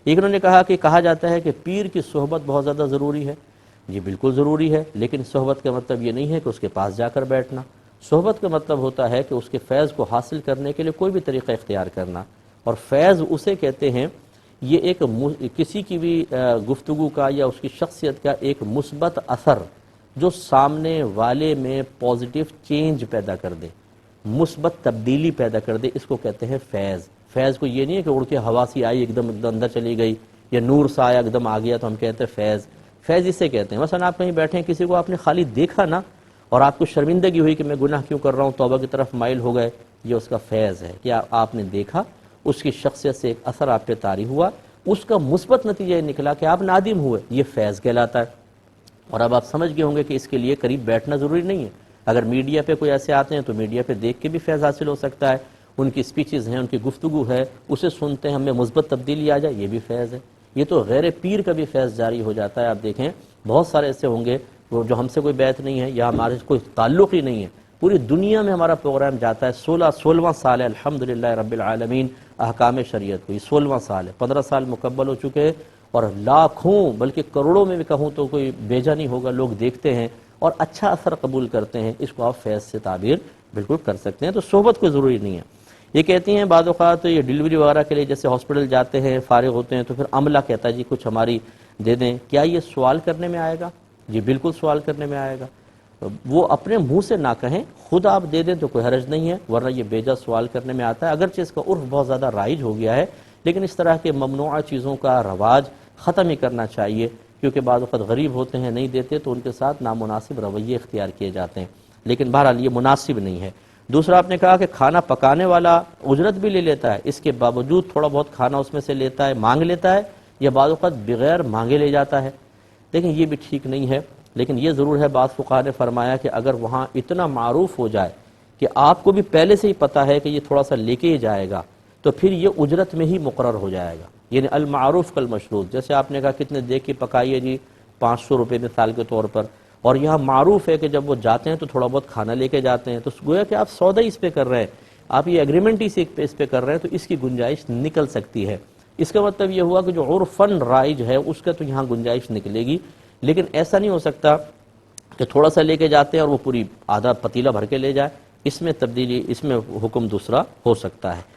ایک انہوں نے کہا کہ کہا جاتا ہے کہ پیر کی صحبت بہت زیادہ ضروری ہے. یہ بالکل ضروری ہے، لیکن صحبت کا مطلب یہ نہیں ہے کہ اس کے پاس جا کر بیٹھنا. صحبت کا مطلب ہوتا ہے کہ اس کے فیض کو حاصل کرنے کے لیے کوئی بھی طریقہ اختیار کرنا. اور فیض اسے کہتے ہیں، یہ ایک کسی کی بھی گفتگو کا یا اس کی شخصیت کا ایک مثبت اثر جو سامنے والے میں پازیٹیو چینج پیدا کر دے، مثبت تبدیلی پیدا کر دے، اس کو کہتے ہیں فیض. فیض کو یہ نہیں ہے کہ اڑ کے ہوا سی آئی ایک دم اندر چلی گئی، یا نور سا آیا ایک دم آ گیا تو ہم کہتے ہیں فیض. فیض اسے کہتے ہیں مثلا آپ کہیں بیٹھے ہیں، کسی کو آپ نے خالی دیکھا نا اور آپ کو شرمندگی ہوئی کہ میں گناہ کیوں کر رہا ہوں، توبہ کی طرف مائل ہو گئے، یہ اس کا فیض ہے کہ آپ نے دیکھا، اس کی شخصیت سے ایک اثر آپ پہ طاری ہوا، اس کا مثبت نتیجہ یہ نکلا کہ آپ نادم ہوئے، یہ فیض کہلاتا ہے. اور اب آپ سمجھ گئے ہوں گے کہ اس کے لیے قریب بیٹھنا ضروری نہیں ہے. اگر میڈیا پہ کوئی ایسے آتے ہیں تو میڈیا پہ دیکھ کے بھی فیض حاصل ہو سکتا ہے. ان کی سپیچز ہیں، ان کی گفتگو ہے، اسے سنتے ہیں، ہمیں مثبت تبدیلی آ جائے، یہ بھی فیض ہے. یہ تو غیر پیر کا بھی فیض جاری ہو جاتا ہے. آپ دیکھیں بہت سارے ایسے ہوں گے وہ جو ہم سے کوئی بیعت نہیں ہے یا ہمارے کوئی تعلق ہی نہیں ہے، پوری دنیا میں ہمارا پروگرام جاتا ہے. 16واں سال ہے الحمدللہ رب العالمین احکام شریعت کو، یہ 16واں سال ہے. 15 سال مکمل ہو چکے ہیں اور لاکھوں بلکہ کروڑوں میں بھی کہوں تو کوئی بیجا نہیں ہوگا، لوگ دیکھتے ہیں اور اچھا اثر قبول کرتے ہیں. اس کو آپ فیض سے تعبیر بالکل کر سکتے ہیں. تو صحبت کوئی ضروری نہیں ہے. یہ کہتی ہیں بعض اوقات یہ ڈلیوری وغیرہ کے لیے جیسے ہاسپٹل جاتے ہیں، فارغ ہوتے ہیں تو پھر عملہ کہتا ہے جی کچھ ہماری دے دیں، کیا یہ سوال کرنے میں آئے گا؟ جی بالکل سوال کرنے میں آئے گا. وہ اپنے منہ سے نہ کہیں، خود آپ دے دیں تو کوئی حرج نہیں ہے، ورنہ یہ بیجا سوال کرنے میں آتا ہے. اگرچہ اس کا عرف بہت زیادہ رائج ہو گیا ہے، لیکن اس طرح کے ممنوعہ چیزوں کا رواج ختم ہی کرنا چاہیے، کیونکہ بعض وقت غریب ہوتے ہیں نہیں دیتے تو ان کے ساتھ نامناسب رویے اختیار کیے جاتے ہیں. لیکن بہرحال یہ مناسب نہیں ہے. دوسرا آپ نے کہا کہ کھانا پکانے والا اجرت بھی لے لیتا ہے، اس کے باوجود تھوڑا بہت کھانا اس میں سے لیتا ہے، مانگ لیتا ہے، یا بعض اوقات بغیر مانگے لے جاتا ہے. لیکن یہ بھی ٹھیک نہیں ہے. لیکن یہ ضرور ہے، بعض فقہاء نے فرمایا کہ اگر وہاں اتنا معروف ہو جائے کہ آپ کو بھی پہلے سے ہی پتہ ہے کہ یہ تھوڑا سا لے کے ہی جائے گا، تو پھر یہ اجرت میں ہی مقرر ہو جائے گا. یعنی المعروف کالمشروط، جیسے آپ نے کہا کتنے دے کے پکائیے جی 500 روپے مثال کے طور پر، اور یہاں معروف ہے کہ جب وہ جاتے ہیں تو تھوڑا بہت کھانا لے کے جاتے ہیں، تو گویا کہ آپ سودا ہی اس پہ کر رہے ہیں، آپ یہ ایگریمنٹ ہی اس پہ کر رہے ہیں، تو اس کی گنجائش نکل سکتی ہے. اس کا مطلب یہ ہوا کہ جو عرفاً رائج ہے اس کا تو یہاں گنجائش نکلے گی. لیکن ایسا نہیں ہو سکتا کہ تھوڑا سا لے کے جاتے ہیں اور وہ پوری آدھا پتیلا بھر کے لے جائے. اس میں تبدیلی، اس میں حکم دوسرا ہو سکتا ہے.